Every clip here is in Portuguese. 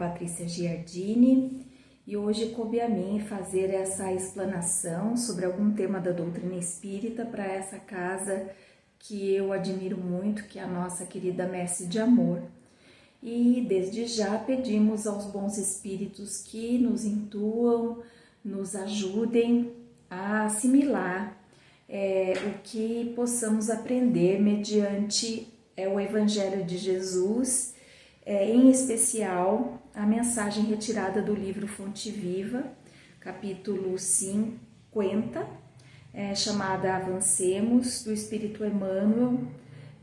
Patrícia Giardini e hoje coube a mim fazer essa explanação sobre algum tema da doutrina espírita para essa casa que eu admiro muito, que é a nossa querida Messe de Amor. E desde já pedimos aos bons espíritos que nos intuam, nos ajudem a assimilar o que possamos aprender mediante o Evangelho de Jesus, em especial a mensagem retirada do livro Fonte Viva, capítulo 50, chamada Avancemos, do Espírito Emmanuel,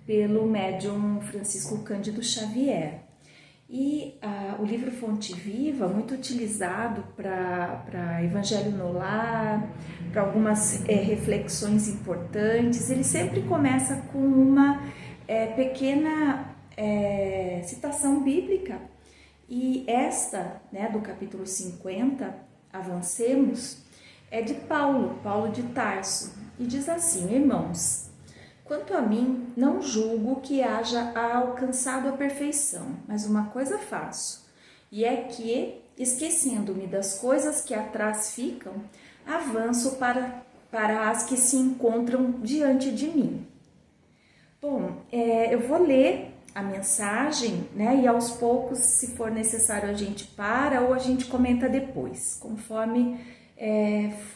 pelo médium Francisco Cândido Xavier. E o livro Fonte Viva, muito utilizado para Evangelho no Lar, para algumas reflexões importantes, ele sempre começa com uma pequena citação bíblica. E esta, do capítulo 50, Avancemos, é de Paulo de Tarso, e diz assim: irmãos, quanto a mim, não julgo que haja alcançado a perfeição, mas uma coisa faço, e é que, esquecendo-me das coisas que atrás ficam, avanço para as que se encontram diante de mim. Bom, eu vou ler a mensagem, e aos poucos, se for necessário, a gente para ou a gente comenta depois, conforme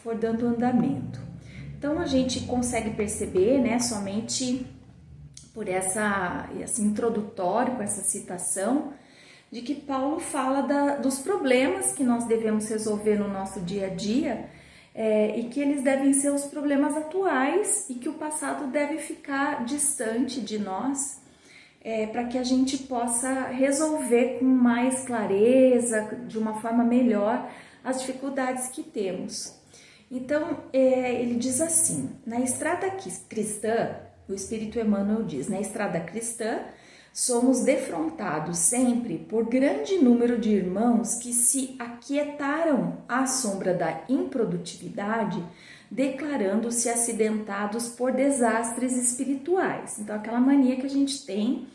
for dando andamento. Então, a gente consegue perceber, somente por esse introdutório, com essa citação, de que Paulo fala dos problemas que nós devemos resolver no nosso dia a dia, e que eles devem ser os problemas atuais e que o passado deve ficar distante de nós, para que a gente possa resolver com mais clareza, de uma forma melhor, as dificuldades que temos. Então, ele diz assim: na estrada cristã, o Espírito Emmanuel diz, na estrada cristã, somos defrontados sempre por grande número de irmãos que se aquietaram à sombra da improdutividade, declarando-se acidentados por desastres espirituais. Então, aquela mania que a gente tem,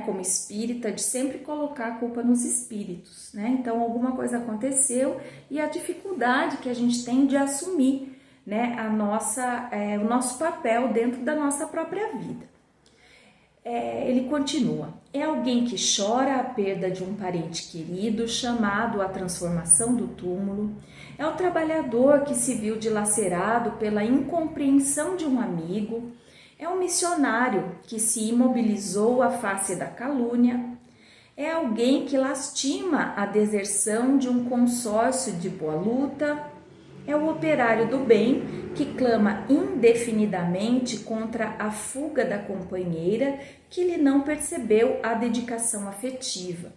como espírita, de sempre colocar a culpa nos espíritos, Então, alguma coisa aconteceu e a dificuldade que a gente tem de assumir, o nosso papel dentro da nossa própria vida. Ele continua: é alguém que chora a perda de um parente querido, chamado à transformação do túmulo. É o trabalhador que se viu dilacerado pela incompreensão de um amigo. É um missionário que se imobilizou à face da calúnia. É alguém que lastima a deserção de um consórcio de boa luta. É o operário do bem que clama indefinidamente contra a fuga da companheira que lhe não percebeu a dedicação afetiva.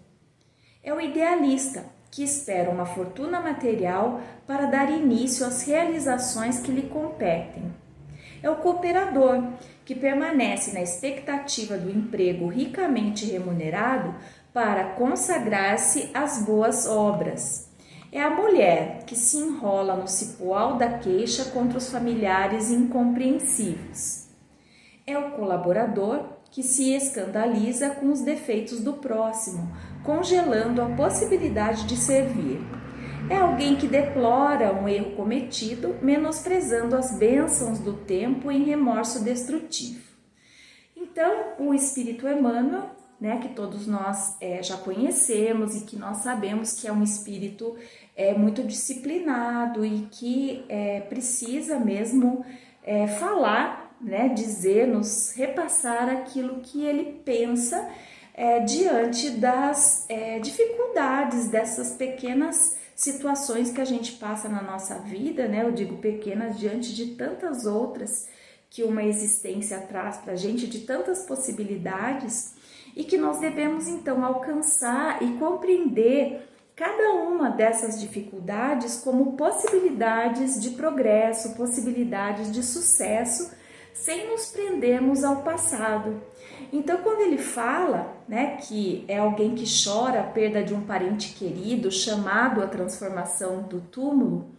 É o idealista que espera uma fortuna material para dar início às realizações que lhe competem. É o cooperador que permanece na expectativa do emprego ricamente remunerado para consagrar-se às boas obras. É a mulher que se enrola no cipoal da queixa contra os familiares incompreensivos. É o colaborador que se escandaliza com os defeitos do próximo, congelando a possibilidade de servir. É alguém que deplora um erro cometido, menosprezando as bênçãos do tempo em remorso destrutivo. Então, o Espírito Emmanuel, que todos nós já conhecemos e que nós sabemos que é um espírito muito disciplinado e que precisa mesmo falar, dizer, nos repassar aquilo que ele pensa diante das dificuldades dessas pequenas situações que a gente passa na nossa vida, eu digo pequenas diante de tantas outras que uma existência traz para a gente, de tantas possibilidades, e que nós devemos então alcançar e compreender cada uma dessas dificuldades como possibilidades de progresso, possibilidades de sucesso, sem nos prendermos ao passado. Então, quando ele fala, que é alguém que chora a perda de um parente querido, chamado à transformação do túmulo,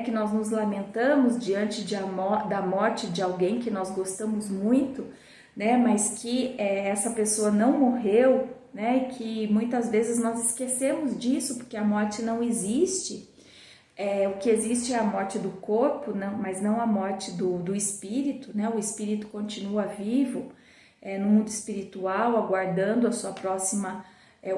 que nós nos lamentamos diante da morte de alguém que nós gostamos muito, mas que essa pessoa não morreu, né? E que muitas vezes nós esquecemos disso, porque a morte não existe. O que existe é a morte do corpo, não, mas não a morte do espírito, né? O espírito continua vivo no mundo espiritual, aguardando a sua próxima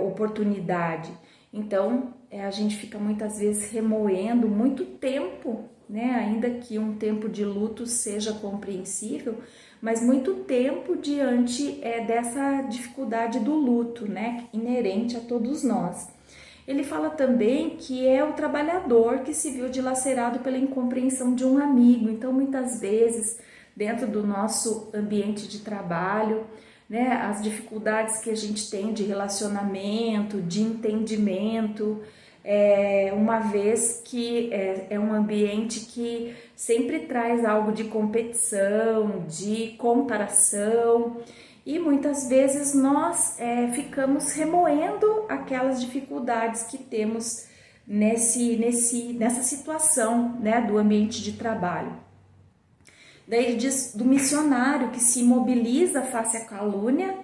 oportunidade. Então, a gente fica muitas vezes remoendo muito tempo, né? Ainda que um tempo de luto seja compreensível, mas muito tempo diante dessa dificuldade do luto, né? Inerente a todos nós. Ele fala também que é o trabalhador que se viu dilacerado pela incompreensão de um amigo. Então, muitas vezes, dentro do nosso ambiente de trabalho, né, as dificuldades que a gente tem de relacionamento, de entendimento, uma vez que é um ambiente que sempre traz algo de competição, de comparação, e muitas vezes nós ficamos remoendo aquelas dificuldades que temos nessa situação, né, do ambiente de trabalho. Daí ele diz do missionário que se mobiliza face à calúnia,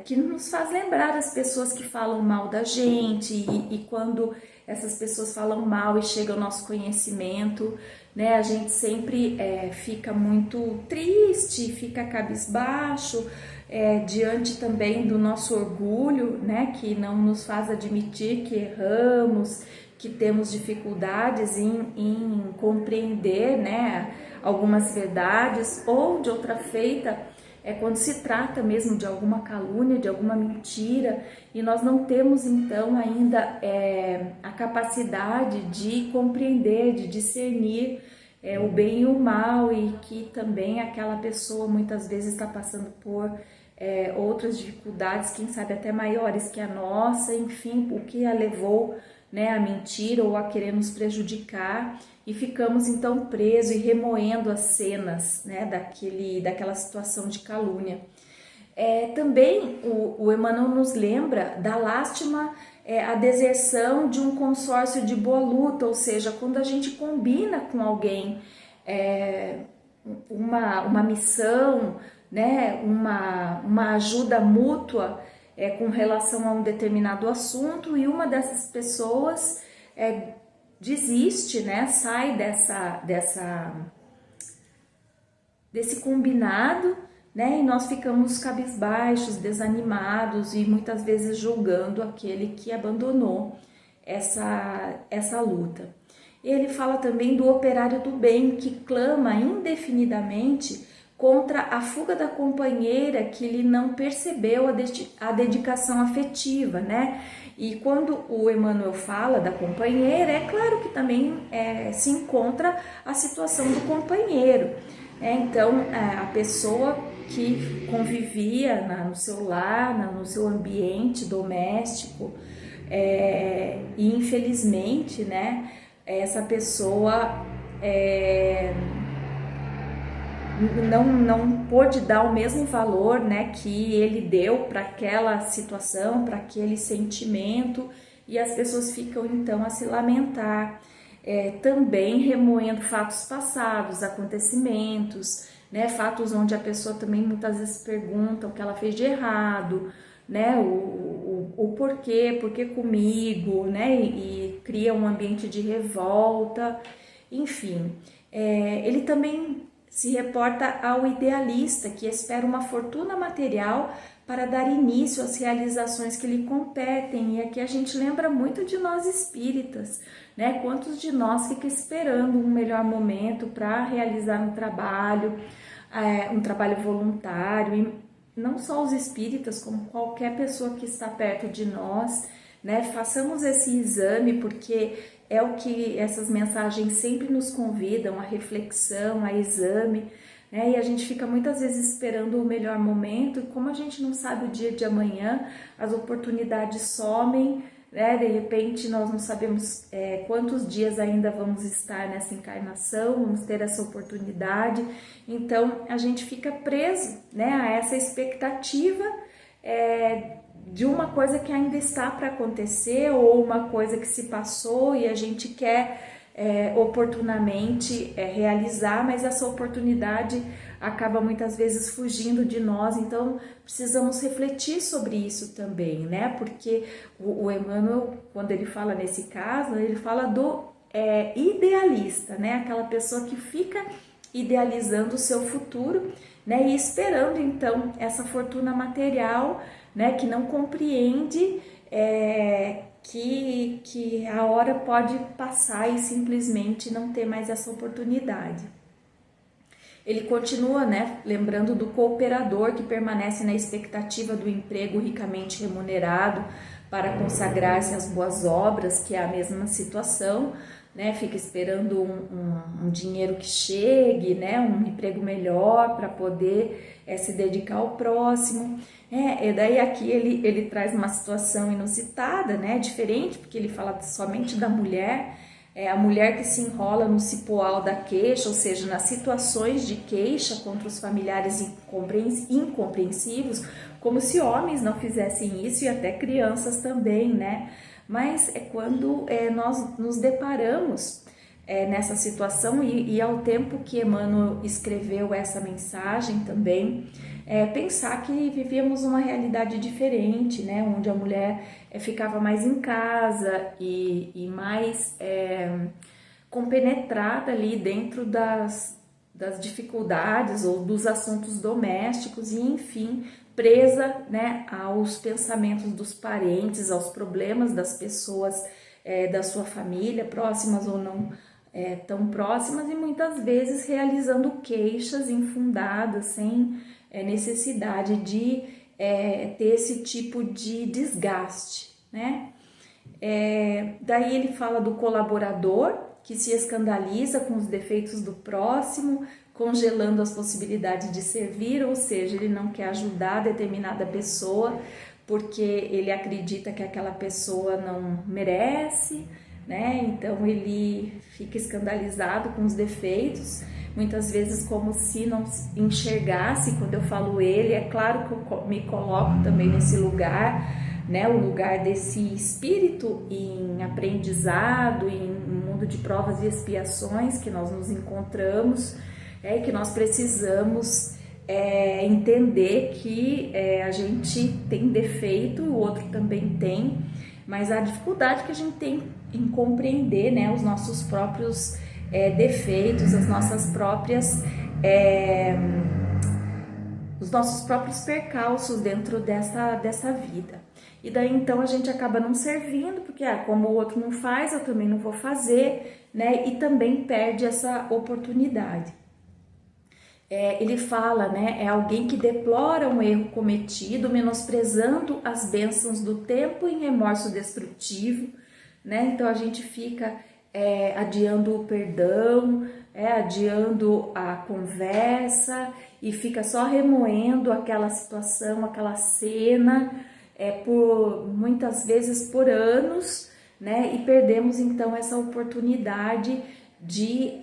que nos faz lembrar as pessoas que falam mal da gente, e quando essas pessoas falam mal e chega ao nosso conhecimento, né, a gente sempre fica muito triste, fica cabisbaixo, diante também do nosso orgulho, né, que não nos faz admitir que erramos, que temos dificuldades em compreender, né, algumas verdades, ou de outra feita, quando se trata mesmo de alguma calúnia, de alguma mentira, e nós não temos então ainda a capacidade de compreender, de discernir o bem e o mal, e que também aquela pessoa muitas vezes está passando por outras dificuldades, quem sabe até maiores que a nossa, enfim, o que a levou, né, a mentir ou a querer nos prejudicar, e ficamos então presos e remoendo as cenas, né, daquela situação de calúnia. Também o Emmanuel nos lembra da lástima, a deserção de um consórcio de boa luta, ou seja, quando a gente combina com alguém uma missão, né, uma ajuda mútua com relação a um determinado assunto, e uma dessas pessoas desiste, né, sai desse combinado, né, e nós ficamos cabisbaixos, desanimados e muitas vezes julgando aquele que abandonou essa luta. Ele fala também do operário do bem que clama indefinidamente contra a fuga da companheira que ele não percebeu a dedicação afetiva, né? E quando o Emmanuel fala da companheira, é claro que também se encontra a situação do companheiro. Então, a pessoa que convivia no seu lar, no seu ambiente doméstico, e infelizmente, né, essa pessoa não pôde dar o mesmo valor, né, que ele deu para aquela situação, para aquele sentimento, e as pessoas ficam então a se lamentar, também remoendo fatos passados, acontecimentos, né, fatos onde a pessoa também muitas vezes pergunta o que ela fez de errado, né, o porquê, por que comigo, né, e cria um ambiente de revolta, enfim. Ele também se reporta ao idealista que espera uma fortuna material para dar início às realizações que lhe competem. E aqui a gente lembra muito de nós espíritas, né? Quantos de nós fica esperando um melhor momento para realizar um trabalho voluntário, e não só os espíritas, como qualquer pessoa que está perto de nós, né? Façamos esse exame, porque é o que essas mensagens sempre nos convidam, a reflexão, a exame, né? E a gente fica muitas vezes esperando o melhor momento, e como a gente não sabe o dia de amanhã, as oportunidades somem, né? De repente nós não sabemos quantos dias ainda vamos estar nessa encarnação, vamos ter essa oportunidade, então a gente fica preso, né, a essa expectativa de uma coisa que ainda está para acontecer, ou uma coisa que se passou e a gente quer oportunamente realizar, mas essa oportunidade acaba muitas vezes fugindo de nós, então precisamos refletir sobre isso também, né? Porque o Emmanuel, quando ele fala nesse caso, ele fala do idealista, né? Aquela pessoa que fica idealizando o seu futuro, né? E esperando então essa fortuna material, né? Que não compreende que a hora pode passar e simplesmente não ter mais essa oportunidade. Ele continua, né, lembrando do cooperador que permanece na expectativa do emprego ricamente remunerado para consagrar-se às boas obras, que é a mesma situação, né, fica esperando um dinheiro que chegue, né, um emprego melhor para poder se dedicar ao próximo. E daí aqui ele traz uma situação inusitada, né, diferente, porque ele fala somente da mulher, a mulher que se enrola no cipoal da queixa, ou seja, nas situações de queixa contra os familiares incompreensivos, como se homens não fizessem isso e até crianças também, né? Mas é quando nós nos deparamos nessa situação e ao tempo que Emmanuel escreveu essa mensagem também, pensar que vivíamos uma realidade diferente, né? Onde a mulher ficava mais em casa e mais compenetrada ali dentro das dificuldades ou dos assuntos domésticos e, enfim, presa, né, aos pensamentos dos parentes, aos problemas das pessoas da sua família, próximas ou não tão próximas, e muitas vezes realizando queixas infundadas, sem necessidade de ter esse tipo de desgaste, né? Daí ele fala do colaborador que se escandaliza com os defeitos do próximo, congelando as possibilidades de servir, ou seja, ele não quer ajudar determinada pessoa porque ele acredita que aquela pessoa não merece, né? Então ele fica escandalizado com os defeitos, muitas vezes como se não enxergasse. Quando eu falo ele, é claro que eu me coloco também nesse lugar, né? O lugar desse espírito em aprendizado, em um mundo de provas e expiações que nós nos encontramos, e que nós precisamos entender que a gente tem defeito, o outro também tem, mas a dificuldade que a gente tem em compreender, né, os nossos próprios defeitos, as nossas próprias os nossos próprios percalços dentro dessa vida. E daí então a gente acaba não servindo, porque como o outro não faz, eu também não vou fazer, né? E também perde essa oportunidade. Ele fala, né? É alguém que deplora um erro cometido, menosprezando as bênçãos do tempo em remorso destrutivo, né? Então a gente fica adiando o perdão, adiando a conversa e fica só remoendo aquela situação, aquela cena, por muitas vezes por anos, né? E perdemos então essa oportunidade de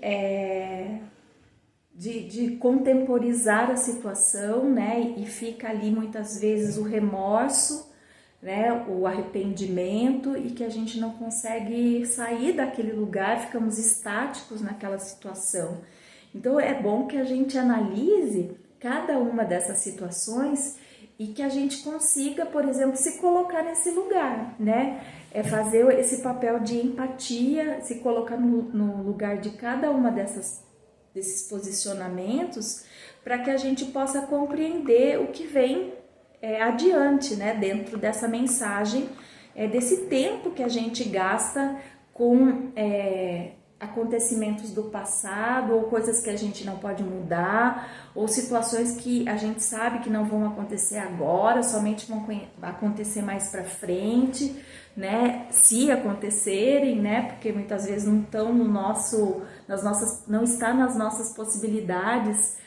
contemporizar a situação, né? E fica ali muitas vezes o remorso, né? O arrependimento, e que a gente não consegue sair daquele lugar, ficamos estáticos naquela situação. Então é bom que a gente analise cada uma dessas situações e que a gente consiga, por exemplo, se colocar nesse lugar, né? Fazer esse papel de empatia, se colocar no lugar de cada uma desses posicionamentos, para que a gente possa compreender o que vem adiante, né, dentro dessa mensagem, desse tempo que a gente gasta com acontecimentos do passado, ou coisas que a gente não pode mudar, ou situações que a gente sabe que não vão acontecer agora, somente vão acontecer mais para frente, né? Se acontecerem, né? Porque muitas vezes não estão não está nas nossas possibilidades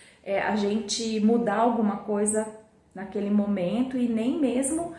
a gente mudar alguma coisa naquele momento, e nem mesmo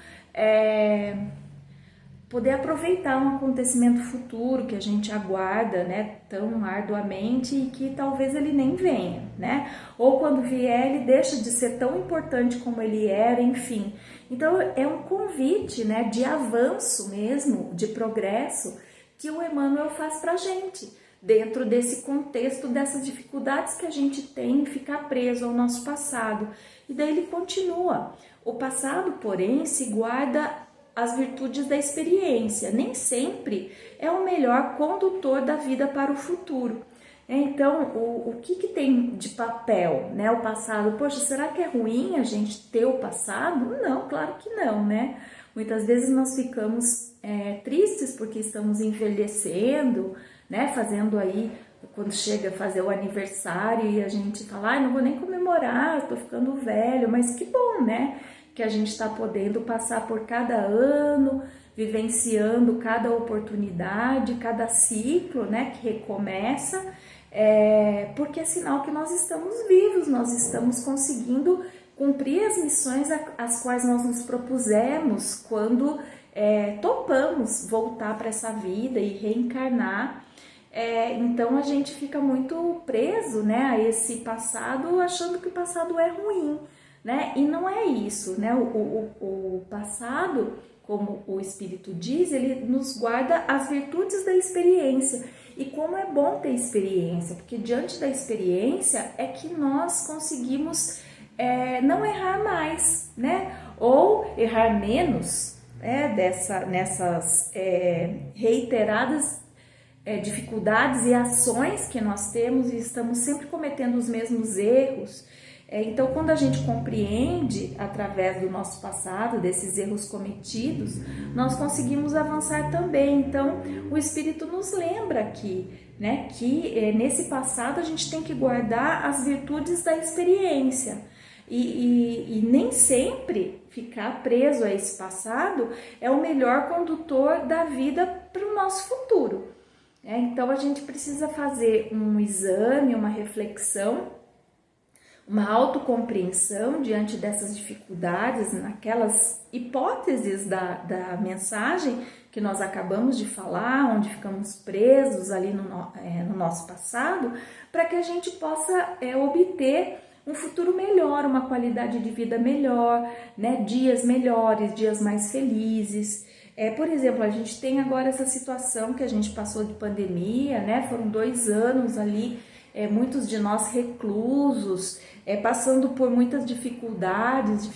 poder aproveitar um acontecimento futuro que a gente aguarda, né, tão arduamente, e que talvez ele nem venha, né? Ou quando vier, ele deixa de ser tão importante como ele era, enfim. Então é um convite, né, de avanço mesmo, de progresso, que o Emmanuel faz pra gente, dentro desse contexto, dessas dificuldades que a gente tem em ficar preso ao nosso passado. E daí ele continua: o passado, porém, se guarda as virtudes da experiência, nem sempre é o melhor condutor da vida para o futuro. Então, o que tem de papel, né? O passado, poxa, será que é ruim a gente ter o passado? Não, claro que não, né? Muitas vezes nós ficamos tristes porque estamos envelhecendo, né? Fazendo aí, quando chega a fazer o aniversário e a gente fala, não vou nem comemorar, estou ficando velho, mas que bom, né? Que a gente está podendo passar por cada ano, vivenciando cada oportunidade, cada ciclo, né? Que recomeça. Porque é sinal que nós estamos vivos, nós estamos conseguindo cumprir as missões as quais nós nos propusemos quando topamos voltar para essa vida e reencarnar. Então a gente fica muito preso, né, a esse passado, achando que o passado é ruim, né? E não é isso, né? O passado, como o Espírito diz, ele nos guarda as virtudes da experiência. E como é bom ter experiência, porque diante da experiência é que nós conseguimos não errar mais, né? Ou errar menos, nessas reiteradas dificuldades e ações que nós temos e estamos sempre cometendo os mesmos erros. Então, quando a gente compreende através do nosso passado, desses erros cometidos, nós conseguimos avançar também. Então, o Espírito nos lembra aqui, né, que nesse passado a gente tem que guardar as virtudes da experiência. E nem sempre ficar preso a esse passado é o melhor condutor da vida para o nosso futuro. Então, a gente precisa fazer um exame, uma reflexão, uma autocompreensão diante dessas dificuldades, naquelas hipóteses da mensagem que nós acabamos de falar, onde ficamos presos ali no nosso passado, para que a gente possa obter um futuro melhor, uma qualidade de vida melhor, né? Dias melhores, dias mais felizes. Por exemplo, a gente tem agora essa situação que a gente passou de pandemia, né? Foram 2 anos ali, muitos de nós reclusos, passando por muitas dificuldades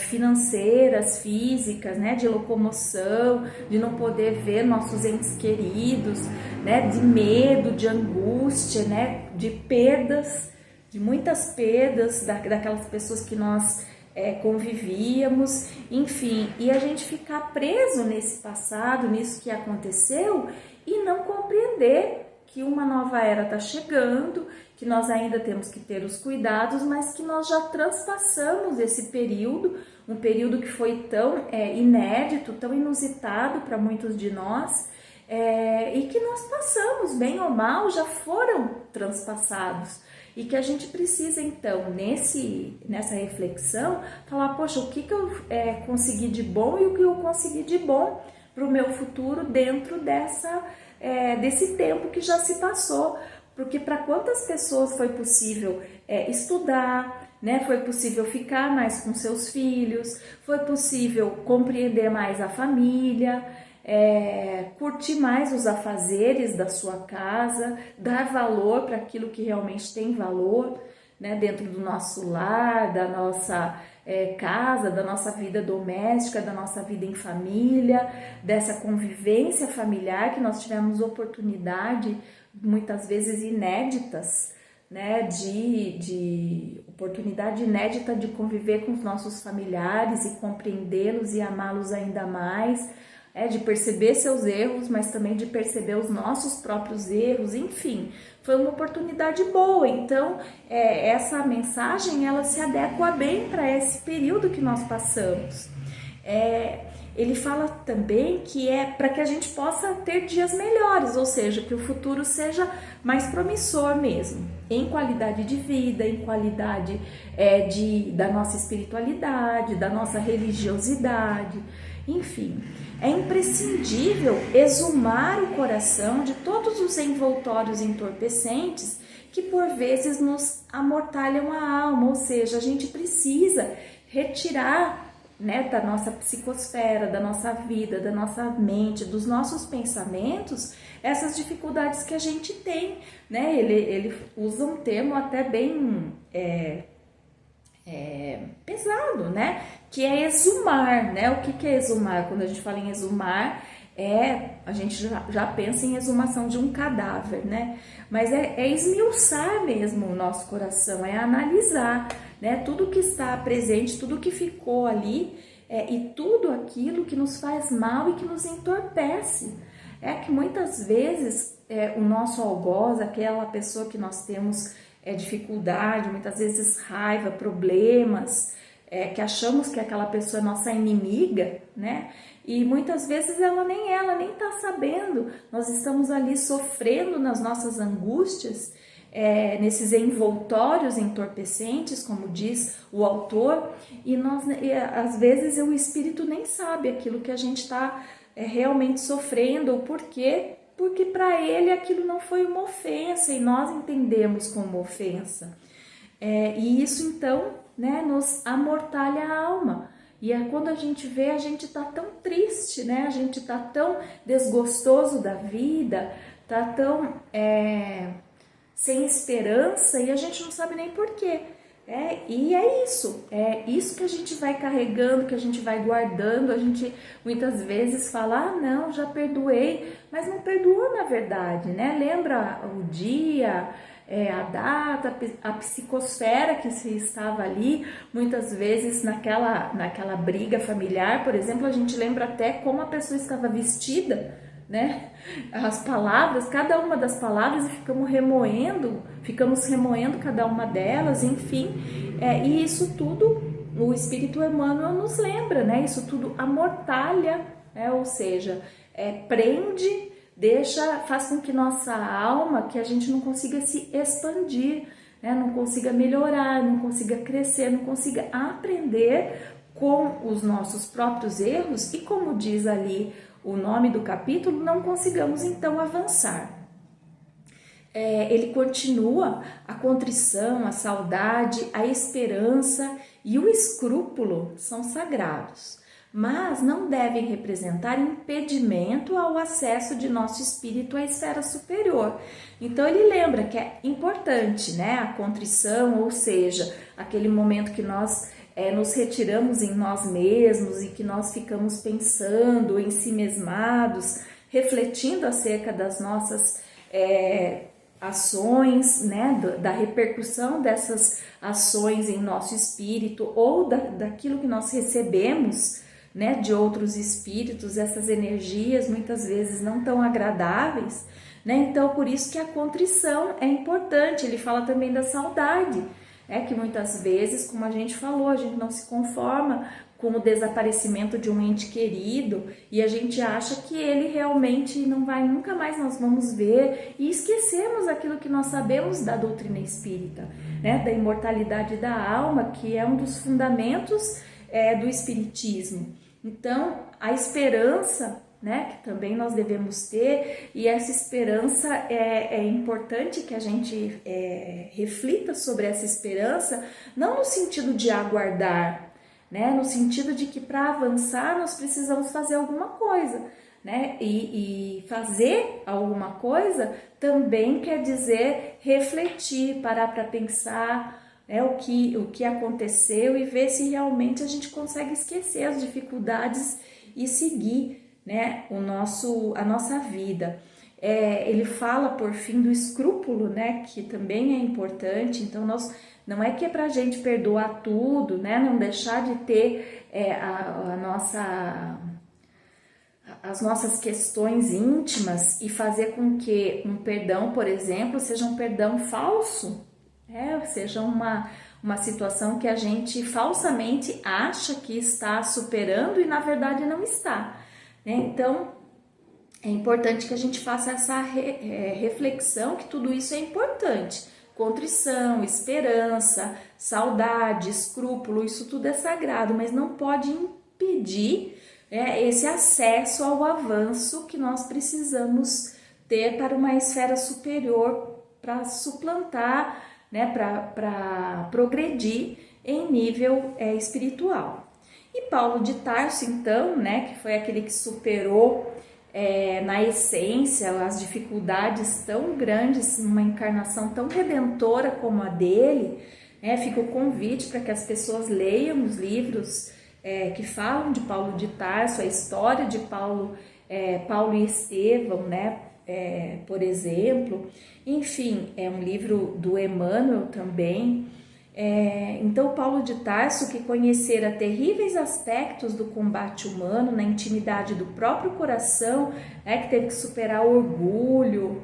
financeiras, físicas, né, de locomoção, de não poder ver nossos entes queridos, né, de medo, de angústia, né, de perdas, de muitas perdas daquelas pessoas que nós convivíamos, enfim, e a gente ficar preso nesse passado, nisso que aconteceu e não compreender que uma nova era está chegando, que nós ainda temos que ter os cuidados, mas que nós já transpassamos esse período, um período que foi tão inédito, tão inusitado para muitos de nós, e que nós passamos, bem ou mal, já foram transpassados. E que a gente precisa, então, nessa reflexão, falar, poxa, o que eu consegui de bom e o que eu consegui de bom para o meu futuro dentro desse tempo que já se passou. Porque para quantas pessoas foi possível estudar, né? Foi possível ficar mais com seus filhos, foi possível compreender mais a família, curtir mais os afazeres da sua casa, dar valor para aquilo que realmente tem valor, né? Dentro do nosso lar, da nossa casa, da nossa vida doméstica, da nossa vida em família, dessa convivência familiar que nós tivemos oportunidade, muitas vezes inéditas, né, de oportunidade inédita de conviver com os nossos familiares e compreendê-los e amá-los ainda mais, de perceber seus erros, mas também de perceber os nossos próprios erros, enfim, foi uma oportunidade boa. Então, essa mensagem, ela se adequa bem para esse período que nós passamos. Ele fala também que para que a gente possa ter dias melhores, ou seja, que o futuro seja mais promissor mesmo, em qualidade de vida, em qualidade da nossa espiritualidade, da nossa religiosidade, enfim. É imprescindível exumar o coração de todos os envoltórios entorpecentes que por vezes nos amortalham a alma, ou seja, a gente precisa retirar né, da nossa psicosfera, da nossa vida, da nossa mente, dos nossos pensamentos, essas dificuldades que a gente tem, né? Ele usa um termo até bem pesado, né? Que é exumar, né? O que é exumar? Quando a gente fala em exumar, a gente já pensa em exumação de um cadáver, né? Mas é esmiuçar mesmo o nosso coração, é analisar, né? Tudo que está presente, tudo que ficou ali, e tudo aquilo que nos faz mal e que nos entorpece. É que muitas vezes o nosso algoz, aquela pessoa que nós temos dificuldade, muitas vezes raiva, problemas, que achamos que aquela pessoa é nossa inimiga, né? E muitas vezes ela nem tá sabendo. Nós estamos ali sofrendo nas nossas angústias, nesses envoltórios entorpecentes, como diz o autor, e às vezes o espírito nem sabe aquilo que a gente está realmente sofrendo, ou por quê? Porque para ele aquilo não foi uma ofensa e nós entendemos como ofensa. E isso então, né, nos amortalha a alma. E quando a gente vê, a gente tá tão triste, né? A gente tá tão desgostoso da vida, tá tão sem esperança e a gente não sabe nem porquê. E é isso que a gente vai carregando, que a gente vai guardando. A gente muitas vezes fala, não, já perdoei, mas não perdoou na verdade, né? Lembra o dia, a data, a psicosfera que se estava ali. Muitas vezes naquela briga familiar, por exemplo, a gente lembra até como a pessoa estava vestida, né? As palavras, cada uma das palavras, e ficamos remoendo cada uma delas, enfim. E isso tudo o Espírito Emmanuel nos lembra, né? Isso tudo amortalha, ou seja, prende, faz com que nossa alma, que a gente não consiga se expandir, né? Não consiga melhorar, não consiga crescer, não consiga aprender com os nossos próprios erros e, como diz ali o nome do capítulo, não consigamos então avançar. Ele continua: a contrição, a saudade, a esperança e o escrúpulo são sagrados, mas não devem representar impedimento ao acesso de nosso espírito à esfera superior. Então ele lembra que é importante, né, a contrição, ou seja, aquele momento que nós nos retiramos em nós mesmos e que nós ficamos pensando, ensimesmados, refletindo acerca das nossas ações, né, da repercussão dessas ações em nosso espírito ou daquilo que nós recebemos, né, de outros espíritos, essas energias muitas vezes não tão agradáveis, né? Então por isso que a contrição é importante. Ele fala também da saudade, que muitas vezes, como a gente falou, a gente não se conforma com o desaparecimento de um ente querido e a gente acha que ele realmente não vai, nunca mais nós vamos ver, e esquecemos aquilo que nós sabemos da doutrina espírita, né, da imortalidade da alma, que é um dos fundamentos do espiritismo. Então, a esperança, né, que também nós devemos ter, e essa esperança é importante que a gente reflita sobre essa esperança, não no sentido de aguardar, né, no sentido de que para avançar nós precisamos fazer alguma coisa, né, e fazer alguma coisa também quer dizer refletir, parar para pensar, o que aconteceu e ver se realmente a gente consegue esquecer as dificuldades e seguir, né, a nossa vida. Ele fala por fim do escrúpulo, né, que também é importante. Então não é que é pra gente perdoar tudo, né, não deixar de ter as nossas questões íntimas e fazer com que um perdão, por exemplo, seja um perdão falso, seja uma situação que a gente falsamente acha que está superando e na verdade não está, né? Então é importante que a gente faça essa reflexão, que tudo isso é importante. Contrição, esperança, saudade, escrúpulo, isso tudo é sagrado, mas não pode impedir esse acesso ao avanço que nós precisamos ter para uma esfera superior, para suplantar, né, para progredir em nível espiritual. E Paulo de Tarso, então, né, que foi aquele que superou na essência as dificuldades tão grandes, uma encarnação tão redentora como a dele, fica o convite para que as pessoas leiam os livros que falam de Paulo de Tarso, a história de Paulo e Estevão, né, por exemplo. Enfim, é um livro do Emmanuel também. Então, Paulo de Tarso, que conhecera terríveis aspectos do combate humano na intimidade do próprio coração, que teve que superar o orgulho,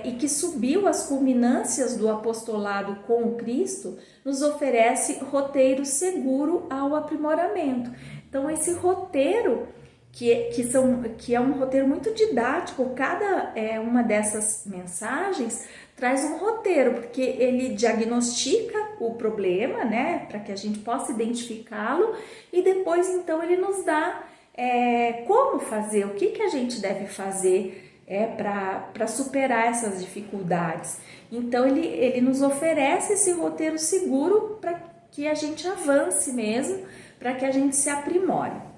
e que subiu às culminâncias do apostolado com o Cristo, nos oferece roteiro seguro ao aprimoramento. Então, esse roteiro, que é um roteiro muito didático, cada uma dessas mensagens traz um roteiro, porque ele diagnostica o problema, né, para que a gente possa identificá-lo, e depois então ele nos dá como fazer, o que a gente deve fazer para superar essas dificuldades. Então ele nos oferece esse roteiro seguro para que a gente avance mesmo, para que a gente se aprimore.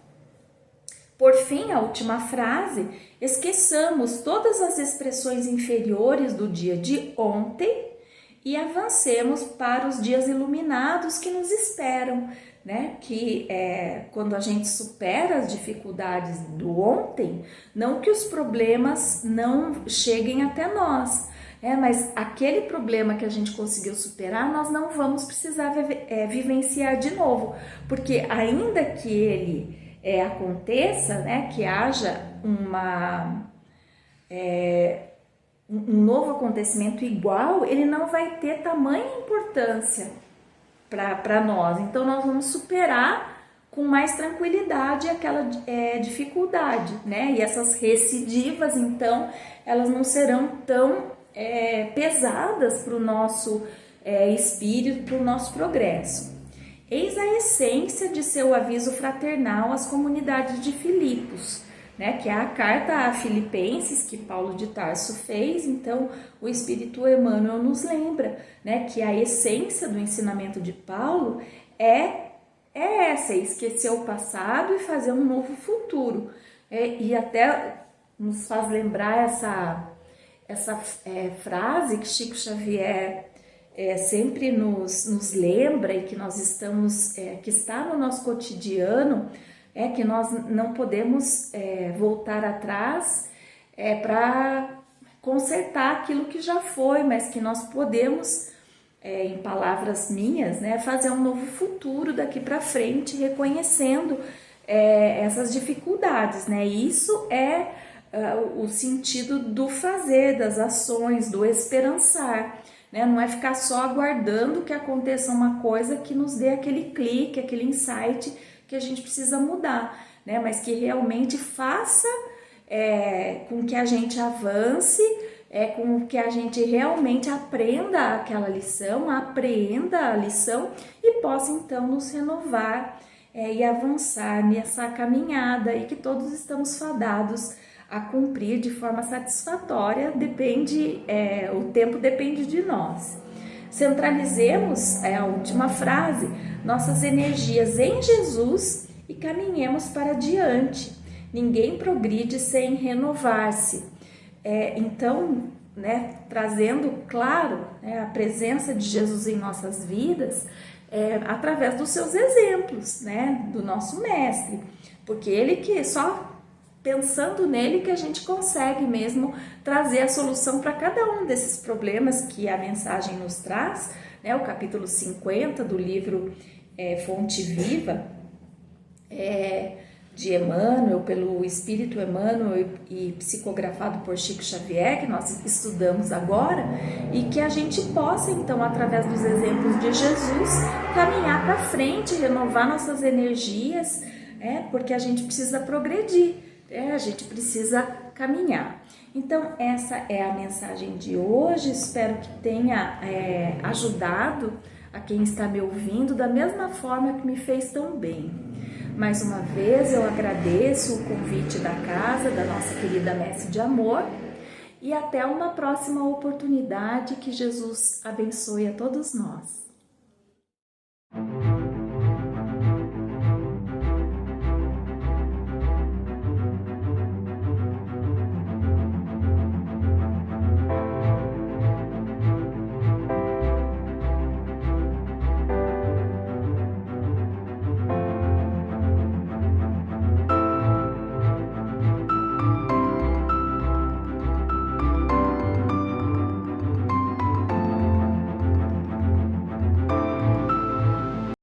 Por fim, a última frase: esqueçamos todas as expressões inferiores do dia de ontem e avancemos para os dias iluminados que nos esperam, né? Que quando a gente supera as dificuldades do ontem, não que os problemas não cheguem até nós, mas aquele problema que a gente conseguiu superar, nós não vamos precisar vivenciar de novo, porque ainda que ele aconteça, né, que haja um novo acontecimento igual, ele não vai ter tamanha importância para nós. Então, nós vamos superar com mais tranquilidade aquela dificuldade, né? E essas recidivas, então, elas não serão tão pesadas para o nosso espírito, para o nosso progresso. Eis a essência de seu aviso fraternal às comunidades de Filipos, né, que é a carta a Filipenses que Paulo de Tarso fez. Então, o Espírito Emmanuel nos lembra, né, que a essência do ensinamento de Paulo é essa: esquecer o passado e fazer um novo futuro. E até nos faz lembrar essa frase que Chico Xavier sempre nos lembra, e que nós estamos, que está no nosso cotidiano, que nós não podemos voltar atrás para consertar aquilo que já foi, mas que nós podemos, em palavras minhas, né, fazer um novo futuro daqui para frente, reconhecendo essas dificuldades, né? Isso é o sentido do fazer, das ações, do esperançar. Não é ficar só aguardando que aconteça uma coisa que nos dê aquele clique, aquele insight que a gente precisa mudar, né? Mas que realmente faça com que a gente avance, com que a gente realmente aprenda aquela lição, apreenda a lição e possa então nos renovar e avançar nessa caminhada, e que todos estamos fadados a cumprir de forma satisfatória. O tempo depende de nós. Centralizemos, a última frase, nossas energias em Jesus e caminhemos para diante. Ninguém progride sem renovar-se. Então, né, trazendo, claro, a presença de Jesus em nossas vidas, através dos seus exemplos, né, do nosso mestre, porque ele que só pensando nele que a gente consegue mesmo trazer a solução para cada um desses problemas que a mensagem nos traz, né? O capítulo 50 do livro Fonte Viva, de Emmanuel, pelo Espírito Emmanuel e psicografado por Chico Xavier, que nós estudamos agora, e que a gente possa então, através dos exemplos de Jesus, caminhar para frente, renovar nossas energias, porque a gente precisa progredir. A gente precisa caminhar. Então, essa é a mensagem de hoje. Espero que tenha ajudado a quem está me ouvindo da mesma forma que me fez tão bem. Mais uma vez, eu agradeço o convite da casa, da nossa querida Messe de Amor, e até uma próxima oportunidade. Que Jesus abençoe a todos nós.